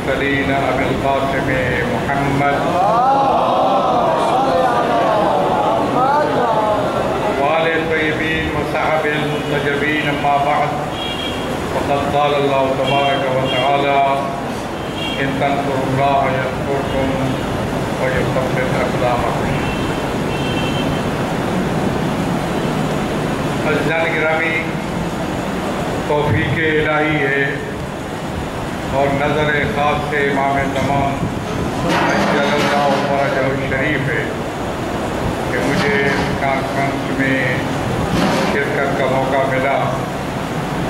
المرسلين أبي القاسم محمد وآل الطيبين وصحبه المنتجبين. أما بعد، فقد قال الله تبارك وتعالى: إن تنصروا الله ينصركم ويثبت أقدامكم. عزیزان گرامی، توفیق الہی ہے اور نظر خاص سے امام تمام عجل اللہ فرجہ الشریف ہے کہ مجھے اس کانفرنس میں شرکت کا موقع ملا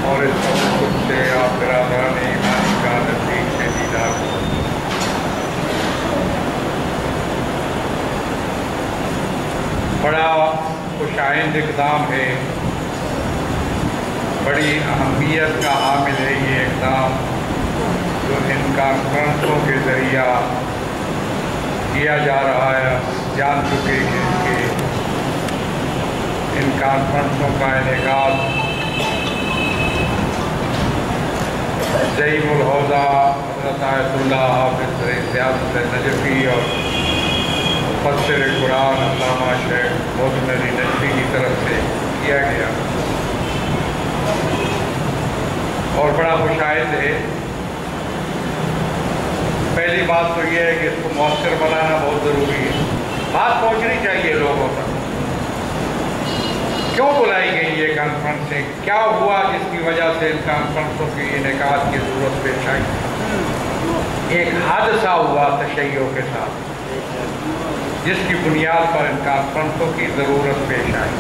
اور اس وقت سے آپ برادران ایمانی کا نزدیک سے دیدار ہو. بڑا خوشائند اقدام ہے، بڑی اہمیت کا حامل ہے یہ اقدام جو ان کانفرنسوں کے ذریعہ کیا جا رہا ہے. جان چکے کہ ان کانفرنسوں کا انعقاد زعیم الحوزہ حضرت آیت اللہ حافظ سیاست نجفی اور مفسر قرآن علامہ شیخ محمد علی نجفی کی طرف سے کیا گیا اور بڑا خوشائند ہے. پہلی بات تو یہ ہے کہ اس کو مؤثر بنانا بہت ضروری ہے. بات پہنچنی چاہیے لوگوں تک. کیوں بلائی گئی یہ کانفرنسیں؟ کیا ہوا جس کی وجہ سے ان کانفرنسوں کی انعقاد کی ضرورت پیش آئی؟ ایک حادثہ ہوا تشیع کے ساتھ جس کی بنیاد پر ان کانفرنسوں کی ضرورت پیش آئی.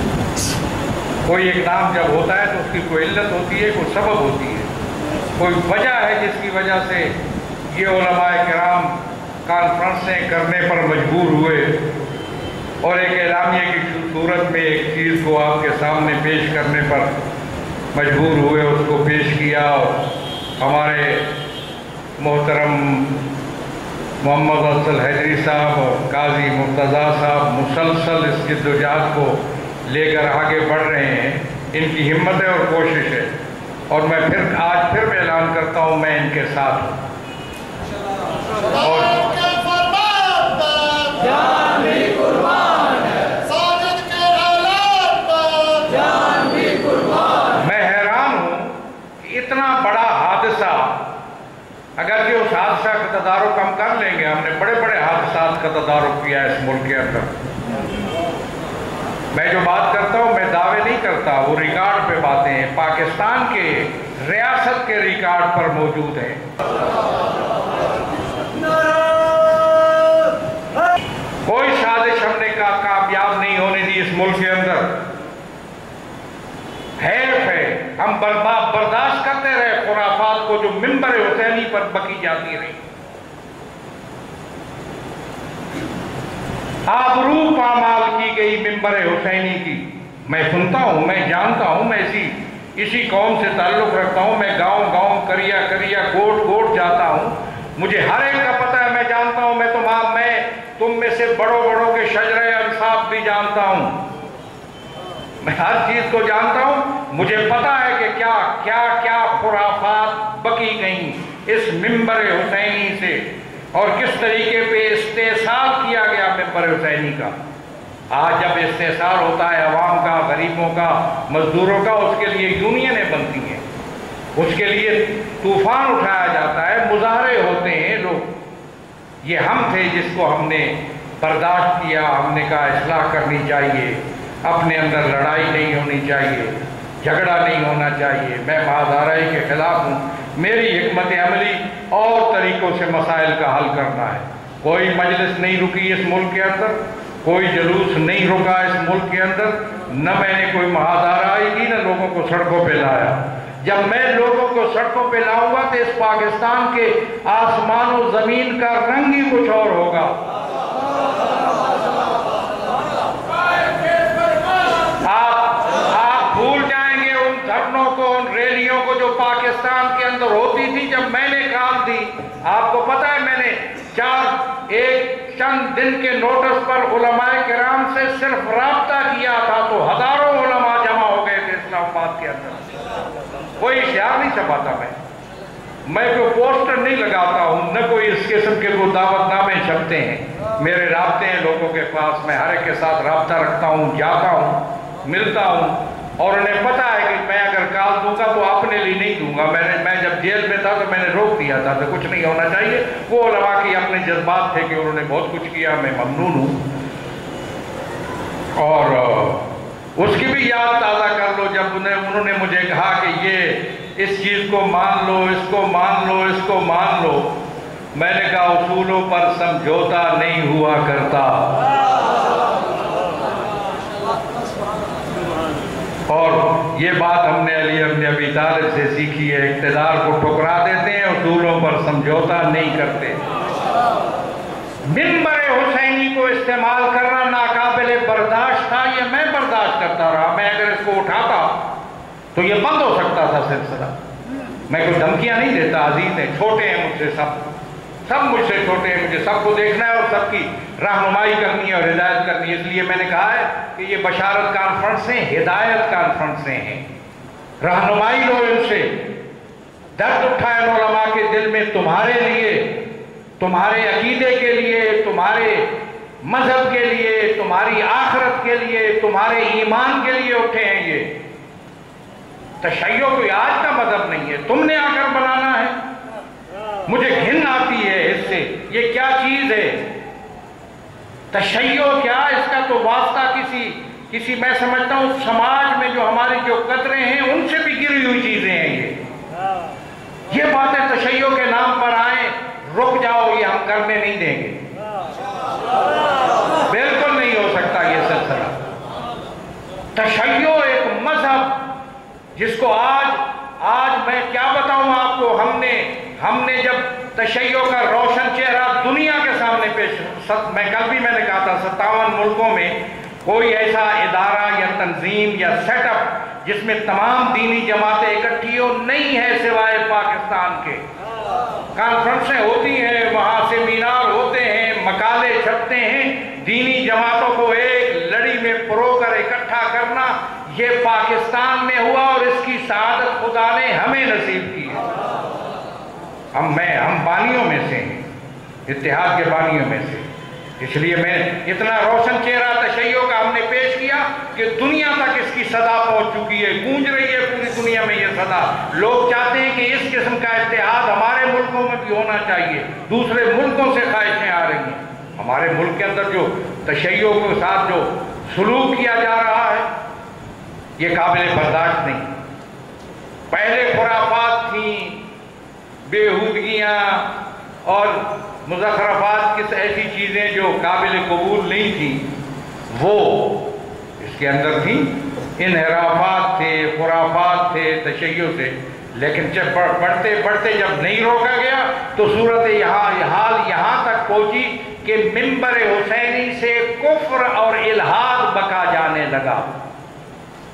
کوئی اقدام جب ہوتا ہے تو اس کی کوئی علت ہوتی ہے، کوئی سبب ہوتی ہے، کوئی وجہ ہے جس کی وجہ سے یہ علماء کرام کانفرنسیں کرنے پر مجبور ہوئے اور ایک اعلامیہ کی صورت میں ایک چیز کو آپ کے سامنے پیش کرنے پر مجبور ہوئے. اس کو پیش کیا اور ہمارے محترم محمد افضل حیدری صاحب اور قاضی مرتضیٰ صاحب مسلسل اس جد و جہد کو لے کر آگے بڑھ رہے ہیں. ان کی ہمت ہے اور کوشش ہے اور میں آج پھر اعلان کرتا ہوں میں ان کے ساتھ ہوں. میں حیران ہوں کہ اتنا بڑا حادثہ، اگرچہ اس حادثہ کا تدارک ہم کر لیں گے، ہم نے بڑے بڑے حادثات کا تدارک کیا ہے اس ملک کے اندر. میں جو بات کرتا ہوں میں دعوے نہیں کرتا، وہ ریکارڈ پہ باتیں ہیں، پاکستان کے ریاست کے ریکارڈ پر موجود ہیں. کوئی سازش ہم نے کامیاب نہیں ہونے دی اس ملک کے اندر. حیف ہے ہم برداشت کرتے رہے خرافات کو جو منبر حسینی پر بکی جاتی رہی. آبرو پامال کی گئی منبر حسینی کی. میں سنتا ہوں، میں جانتا ہوں، میں اسی قوم سے تعلق رکھتا ہوں. میں گاؤں گاؤں کریا گوٹ گوٹ جاتا ہوں. مجھے ہر ایک کا پتہ ہے، میں جانتا ہوں. میں تم میں سے بڑوں کے شجرہ انصاف بھی جانتا ہوں. میں ہر چیز کو جانتا ہوں. مجھے پتا ہے کہ کیا خرافات بکی گئیں اس منبر حسینی سے اور کس طریقے پہ استحصال کیا گیا منبر حسینی کا. آج جب استحصال ہوتا ہے عوام کا، غریبوں کا، مزدوروں کا، اس کے لیے یونینیں بنتی ہیں، اس کے لیے طوفان اٹھایا جاتا ہے، مظاہرے ہوتے ہیں. لوگ یہ ہم تھے جس کو ہم نے برداشت کیا. ہم نے کہا اصلاح کرنی چاہیے، اپنے اندر لڑائی نہیں ہونی چاہیے، جھگڑا نہیں ہونا چاہیے. میں مہادارائی کے خلاف ہوں. میری حکمت عملی اور طریقوں سے مسائل کا حل کرنا ہے. کوئی مجلس نہیں رکی اس ملک کے اندر، کوئی جلوس نہیں رکا اس ملک کے اندر، نہ میں نے کوئی مہادارائی کی، نہ لوگوں کو سڑکوں پہ لایا. جب میں لوگوں کو سڑکوں پہ لاؤں گا تو اس پاکستان کے آسمان و زمین کا رنگ ہی کچھ اور ہوگا. آپ بھول جائیں گے ان دھرنوں کو، ان ریلیوں کو جو پاکستان کے اندر ہوتی تھی جب میں نے کام دی. آپ کو پتا ہے میں نے چند دن کے نوٹس پر علماء کرام سے صرف رابطہ کیا تھا تو ہزاروں علماء جمع ہو گئے تھے اسلام آباد کے اندر. کوئی اشتہار نہیں چھپاتا میں. میں کوئی پوسٹر نہیں لگاتا ہوں، نہ کوئی اس قسم کے کوئی دعوت نامے چھپتے ہیں۔ میرے رابطے ہیں لوگوں کے پاس، میں ہر ایک کے ساتھ رابطہ رکھتا ہوں، جاتا ہوں، ملتا ہوں، اور انہیں پتا ہے کہ میں اگر کال دوں گا تو اپنے لیے نہیں دوں گا۔ میں جب جیل میں تھا تو میں نے روک دیا تھا کہ کچھ نہیں ہونا چاہیے۔ وہ علماء کی اپنے جذبات تھے کہ انہوں نے بہت کچھ کیا، میں ممنون ہوں۔ اور اس کی بھی یاد تازہ کر لو جب انہوں نے مجھے کہا کہ یہ اس چیز کو مان لو، اس کو مان لو، اس کو مان لو۔ میں نے کہا اصولوں پر سمجھوتا نہیں ہوا کرتا، اور یہ بات ہم نے علی ابن ابی طالب سے سیکھی ہے، اقتدار کو ٹھکرا دیتے ہیں، اصولوں پر سمجھوتا نہیں کرتے۔ منبر حسینی کو استعمال کرنا ناقابل برداشت تھا، یہ میں برداشت کرتا رہا۔ میں اگر اس کو اٹھاتا تو یہ بند ہو سکتا تھا سلسلہ۔ میں کوئی دھمکیاں نہیں دیتا، عزیز ہیں، چھوٹے ہیں مجھ سے، سب مجھ سے چھوٹے ہیں، مجھے سب کو دیکھنا ہے اور سب کی رہنمائی کرنی ہے اور ہدایت کرنی ہے۔ اس لیے میں نے کہا ہے کہ یہ بشارت کانفرنسیں ہدایت کانفرنسیں ہیں، رہنمائی لو ان سے، درد اٹھائے علماء کے دل میں تمہارے لیے، تمہارے عقیدے کے لیے، تمہارے مذہب کے لیے، تمہاری آخرت کے لیے، تمہارے ایمان کے لیے اٹھے ہیں۔ یہ تشیع کوئی آج کا مذہب نہیں ہے، تم نے آ کر بنانا ہے۔ مجھے گھن آتی ہے اس سے، یہ کیا چیز ہے تشیع؟ کیا اس کا تو واسطہ کسی میں سمجھتا ہوں سماج میں جو ہماری جو قدریں ہیں ان سے بھی گری ہوئی چیزیں ہیں۔ یہ باتیں تشیع کے نام پر آئیں، رک جاؤ، یہ ہم کرنے نہیں دیں گے، بالکل نہیں ہو سکتا یہ سلسلہ۔ تشیع ایک مذہب جس کو آج میں کیا بتاؤں آپ کو، ہم نے جب تشیع کا روشن چہرہ دنیا کے سامنے پیش، کل بھی میں نے کہا تھا 57 ملکوں میں کوئی ایسا ادارہ یا تنظیم یا سیٹ اپ جس میں تمام دینی جماعتیں اکٹھی ہو نہیں ہے سوائے پاکستان کے۔ کانفرنسیں ہوتی ہیں، وہاں سیمینار ہوتے ہیں، مقالے چھپتے ہیں، دینی جماعتوں کو ایک لڑی میں پرو کر اکٹھا کرنا یہ پاکستان میں ہوا، اور اس کی سعادت خدا نے ہمیں نصیب کی ہے۔ ہم بانیوں میں سے ہیں، اتحاد کے بانیوں میں سے۔ اس لیے میں اتنا روشن چہرہ تشیع کا ہم نے پیش کیا کہ دنیا تک اس کی صدا پہنچ چکی ہے، گونج رہی ہے پوری دنیا میں یہ صدا۔ لوگ چاہتے ہیں کہ اس قسم کا اتحاد ہمارے ملکوں میں بھی ہونا چاہیے، دوسرے ملکوں سے خواہشیں آ رہی ہیں۔ ہمارے ملک کے اندر جو تشیع کے ساتھ جو سلوک کیا جا رہا ہے یہ قابل برداشت نہیں۔ پہلے خرافات تھیں، بےہودگیاں اور مزخرفات، کس ایسی چیزیں جو قابل قبول نہیں تھیں، وہ اس کے اندر تھیں، انحرافات تھے، خرافات تھے تشیع سے۔ لیکن جب بڑھتے بڑھتے جب نہیں روکا گیا تو صورت حال یہاں تک پہنچی کہ منبر حسینی سے کفر اور الحاد بکا جانے لگا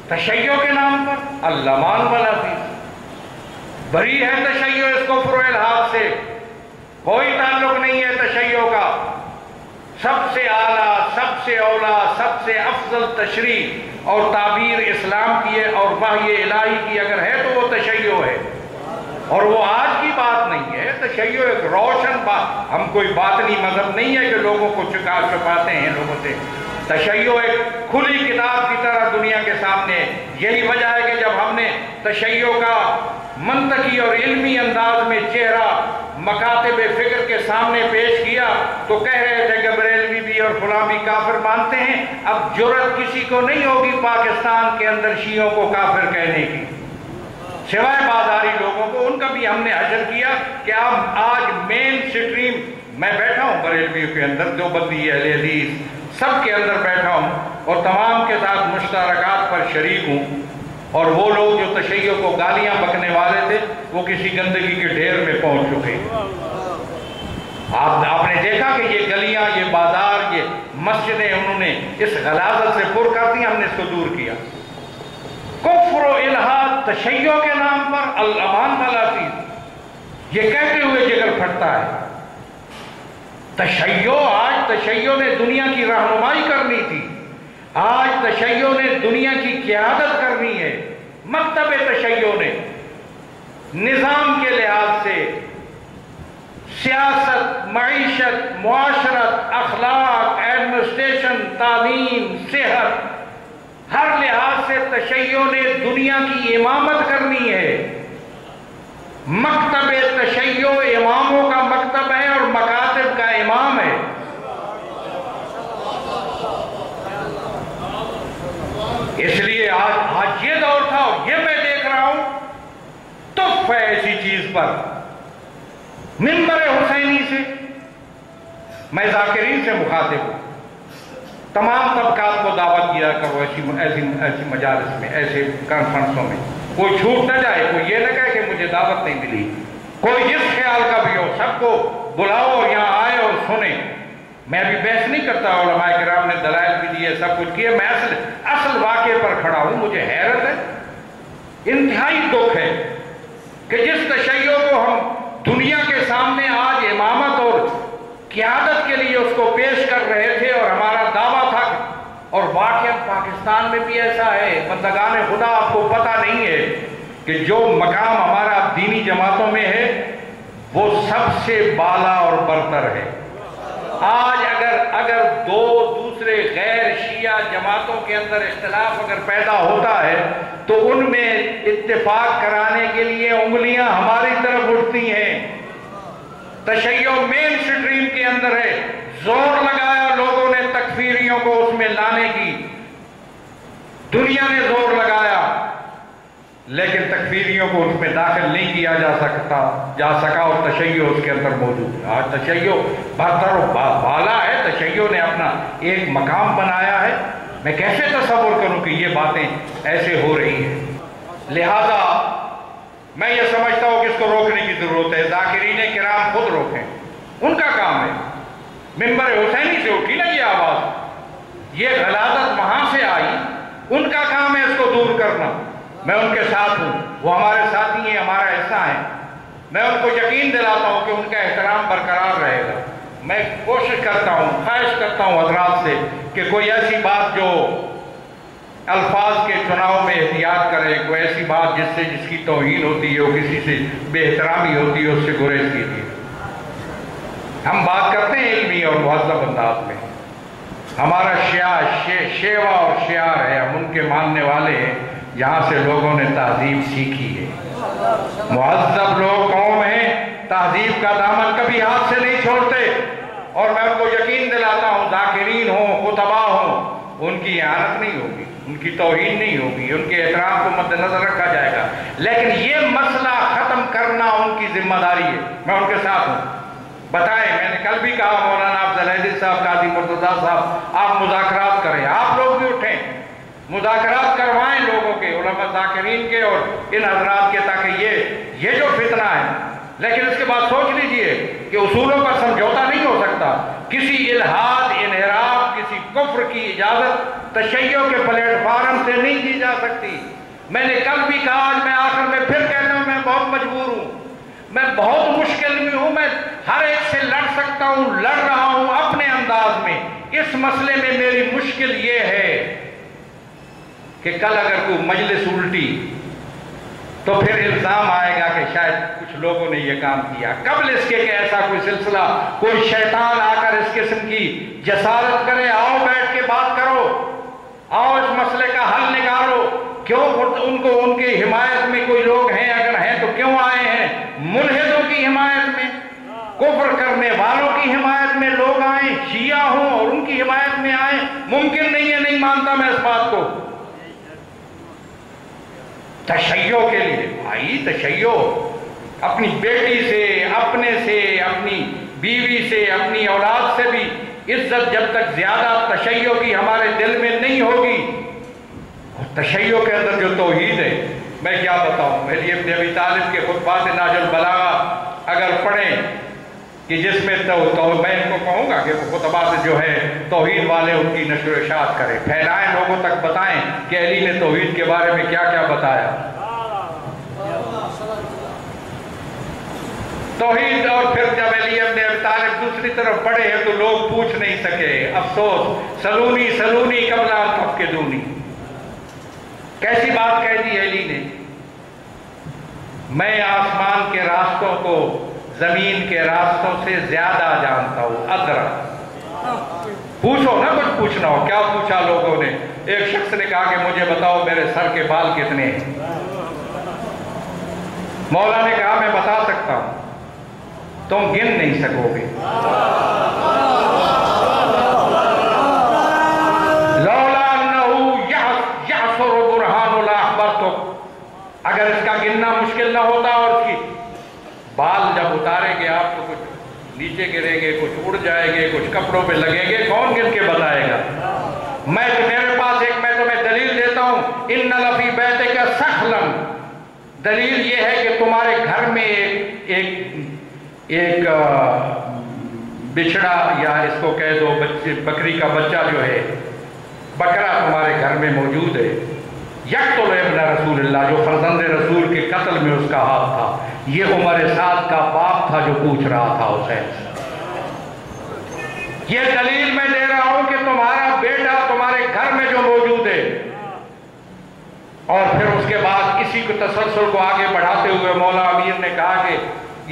تشیع کے نام پر۔ اللہ مان والا بھی بری ہے تشیع اس کفر و الحاد سے، کوئی تعلق نہیں ہے تشیع کا۔ سب سے اعلیٰ، سب سے اولا، سب سے افضل تشریح اور تعبیر اسلام کی ہے اور وحی الہی کی اگر ہے تو وہ تشیع ہے، اور وہ آج کی بات نہیں ہے۔ تشیع ایک روشن بات، ہم کوئی باطنی مذہب نہیں ہے کہ لوگوں کو چھپاتے ہیں لوگوں سے۔ تشیع ایک کھلی کتاب کی طرح دنیا کے سامنے۔ یہی وجہ ہے کہ جب ہم نے تشیع کا منطقی اور علمی انداز میں چہرہ مکاتب فکر کے سامنے پیش کیا تو کہہ رہے تھے کہ بریلوی بھی اور فلاں بھی کافر مانتے ہیں۔ اب جرأت کسی کو نہیں ہوگی پاکستان کے اندر شیعوں کو کافر کہنے کی، سوائے بازاری لوگوں کو۔ ان کا بھی ہم نے حشر کیا کہ اب آج مین سٹریم، میں بیٹھا ہوں بریلوی کے اندر، دیوبندی، اہل حدیث، سب کے اندر بیٹھا ہوں اور تمام کے ساتھ مشترکات پر شریک ہوں، اور وہ لوگ جو تشیع کو گالیاں بکنے والے تھے وہ کسی گندگی کے ڈھیر میں پہنچ چکے۔ آپ نے دیکھا کہ یہ گلیاں، یہ بازار، یہ مسجدیں انہوں نے اس غلاظت سے پر کر دی، ہم نے اس کو دور کیا۔ کفر و الحاد تشیع کے نام پر، الامان والا چیز، یہ کہتے ہوئے جگر پھٹتا ہے۔ آج تشیع نے دنیا کی رہنمائی کرنی تھی، آج تشیع نے دنیا کی قیادت کرنی ہے، مکتب تشیع نے۔ نظام کے لحاظ سے، سیاست، معیشت، معاشرت، اخلاق، ایڈمنسٹریشن، تعلیم، صحت، ہر لحاظ سے تشیع نے دنیا کی امامت کرنی ہے۔ مکتب تشیع اماموں کا مکتب ہے اور مکاتب کا امام ہے۔ اس لیے آج یہ دور تھا اور یہ میں دیکھ رہا ہوں تحف ہے ایسی چیز پر۔ منبر حسینی سے میں ذاکرین سے مخاطب ہوں، تمام طبقات کو دعوت کیا کرو ایسی مجالس میں، ایسے کانفرنسوں میں، کوئی چھوٹ نہ جائے، کوئی یہ نہ کہے کہ مجھے دعوت نہیں ملی، کوئی جس خیال کا بھی ہو سب کو بلاؤ اور یہاں آئے اور سنیں۔ میں ابھی بحث نہیں کرتا، علماء کرام نے دلائل بھی دیے، سب کچھ کیا، میں اصل واقعے پر کھڑا ہوں۔ مجھے حیرت ہے، انتہائی دکھ ہے کہ جس تشیع کو ہم دنیا کے سامنے آج امامت اور قیادت کے لیے اس کو پیش کر رہے تھے اور ہمارا دعویٰ تھا، اور واقعہ پاکستان میں بھی ایسا ہے، بندگان خدا آپ کو پتہ نہیں ہے کہ جو مقام ہمارا دینی جماعتوں میں ہے وہ سب سے بالا اور برتر ہے۔ آج اگر دو دوسرے غیر شیعہ جماعتوں کے اندر اختلاف اگر پیدا ہوتا ہے تو ان میں اتفاق کرانے کے لیے انگلیاں ہماری طرف اٹھتی ہیں۔ تشیع مین سٹریم کے اندر ہے، زور لگایا لوگوں نے تکفیریوں کو اس میں لانے کی، دنیا نے زور لگایا، لیکن تکفیریوں کو اس میں داخل نہیں کیا جا سکا اور تشیع اس کے اندر موجود ہے۔ آج تشیع برتر و بالا ہے، تشیع نے اپنا ایک مقام بنایا ہے۔ میں کیسے تصور کروں کہ یہ باتیں ایسے ہو رہی ہیں؟ لہذا میں یہ سمجھتا ہوں کہ اس کو روکنے کی ضرورت ہے۔ ذاکرین کرام خود روکیں، ان کا کام ہے۔ منبر حسینی سے اٹھی نا یہ آواز، یہ غلاظت وہاں سے آئی، ان کا کام ہے اس کو دور کرنا۔ میں ان کے ساتھ ہوں، وہ ہمارے ساتھی ہیں، ہمارا حصہ ہیں۔ میں ان کو یقین دلاتا ہوں کہ ان کا احترام برقرار رہے گا۔ میں کوشش کرتا ہوں، خواہش کرتا ہوں حضرات سے کہ کوئی ایسی بات جو الفاظ کے چناؤ میں احتیاط کرے، کوئی ایسی بات جس کی توہین ہوتی ہے، وہ کسی سے بے احترامی ہوتی ہے، اس سے گریز کیجیے۔ ہم بات کرتے ہیں علمی اور مہذب انداز میں، ہمارا شیوا اور شعار ہے، ہم ان کے ماننے والے ہیں جہاں سے لوگوں نے تہذیب سیکھی ہے۔ مہذب لوگ قوم ہیں، تہذیب کا دامن کبھی ہاتھ سے نہیں چھوڑتے، اور میں ان کو یقین دلاتا ہوں ذاکرین ہوں، خطباء ہوں، ان کی اعانت نہیں ہوگی، ان کی توہین نہیں ہوگی، ان کے احترام کو مد نظر رکھا جائے گا، لیکن یہ مسئلہ ختم کرنا ان کی ذمہ داری ہے۔ میں ان کے ساتھ ہوں۔ بتائیں، میں نے کل بھی کہا مولانا افضل حیدر صاحب، قاضی مرتضیٰ صاحب، آپ مذاکرات کریں، آپ لوگ بھی اٹھیں، مذاکرات کروائیں لوگوں کے، علماء ذاکرین کے اور ان حضرات کے، تاکہ یہ جو فتنہ ہے، لیکن اس کے بعد سوچ لیجئے کہ اصولوں پر سمجھوتا نہیں ہو سکتا۔ کسی الحاد، انحراف، کسی کفر کی اجازت تشیع کے پلیٹ فارم سے نہیں دی جا سکتی۔ میں نے کل بھی کہا، آج میں آخر میں پھر کہتا ہوں، میں بہت مجبور ہوں، میں بہت مشکل میں ہوں، میں ہر ایک سے لڑ سکتا ہوں، لڑ رہا ہوں اپنے انداز میں۔ اس مسئلے میں میری مشکل یہ ہے کہ کل اگر کوئی مجلس الٹی تو پھر الزام آئے گا کہ شاید کچھ لوگوں نے یہ کام کیا، قبل اس کے کہ ایسا کوئی سلسلہ، کوئی شیطان آ کر اس قسم کی جسارت کرے۔ آؤ بیٹھ کے بات کرو، آؤ اس مسئلے کا حل نکالو۔ کیوں ان کی حمایت میں کوئی لوگ ہیں؟ اگر ہیں تو کیوں آئے ہیں؟ ملحدوں کی حمایت میں، کفر کرنے والوں کی حمایت میں لوگ آئیں، شیعہ ہوں اور ان کی حمایت میں آئیں؟ ممکن نہیں ہے، نہیں مانتا میں اس بات کو۔ تشیع کے لیے بھائی، تشیع اپنی بیٹی سے، اپنے سے، اپنی بیوی سے، اپنی اولاد سے بھی عزت جب تک زیادہ تشیع کی ہمارے دل میں نہیں ہوگی، تشیع کے اندر جو توحید ہے، میں کیا بتاؤں۔ میری ابن ابی طالب کے خطبات نہج البلاغہ اگر پڑھیں کہ جس میں میں ان کو کہوں گا کہ خطبات جو ہے توحید والے ان کی نشر و اشاعت کریں، پھیلائیں، لوگوں تک بتائیں کہ علی نے توحید کے بارے میں کیا کیا بتایا۔ توحید، اور پھر جب علی ابن ابی طالب دوسری طرف پڑھے ہیں تو لوگ پوچھ نہیں سکے، افسوس، سلونی سلونی قبل ان تفقدونی، کیسی بات کہہ دی علی نے۔ میں آسمان کے راستوں کو زمین کے راستوں سے زیادہ جانتا ہوں. ادرا پوچھو نا, کچھ پوچھنا ہو. کیا پوچھا لوگوں نے؟ ایک شخص نے کہا کہ مجھے بتاؤ میرے سر کے بال کتنے ہیں. مولا نے کہا میں بتا سکتا ہوں, تم گن نہیں سکو گے. لولا انہو یعصر برہان لا اخبرتک, اگر اس کا گننا مشکل نہ ہوتا اور اس کی بال جب اتاریں گے آپ تو کچھ نیچے گریں گے, کچھ اڑ جائیں گے, کچھ کپڑوں پہ لگیں گے, کون گن کے بتائے گا؟ میں میرے پاس میں تمہیں دلیل دیتا ہوں. ان لفی بیتک سخلا, دلیل یہ ہے کہ تمہارے گھر میں ایک بچڑا یا اس کو کہہ دو بکری کا بچہ جو ہے, بکرا تمہارے گھر میں موجود ہے. یقتل ابن رسول اللہ, جو فرزند رسول کے قتل میں اس کا ہاتھ تھا. یہ عمر سعد کا باپ تھا جو پوچھ رہا تھا حسین سے. یہ دلیل میں دے رہا ہوں کہ تمہارا بیٹا تمہارے گھر میں جو موجود ہے. اور پھر اس کے بعد اسی کو تسلسل کو آگے بڑھاتے ہوئے مولا امیر نے کہا کہ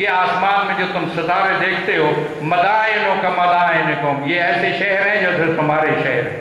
یہ آسمان میں جو تم ستارے دیکھتے ہو, مدائنوں کا مدائنکم, یہ ایسے شہر ہیں جیسے تمہارے شہر ہیں.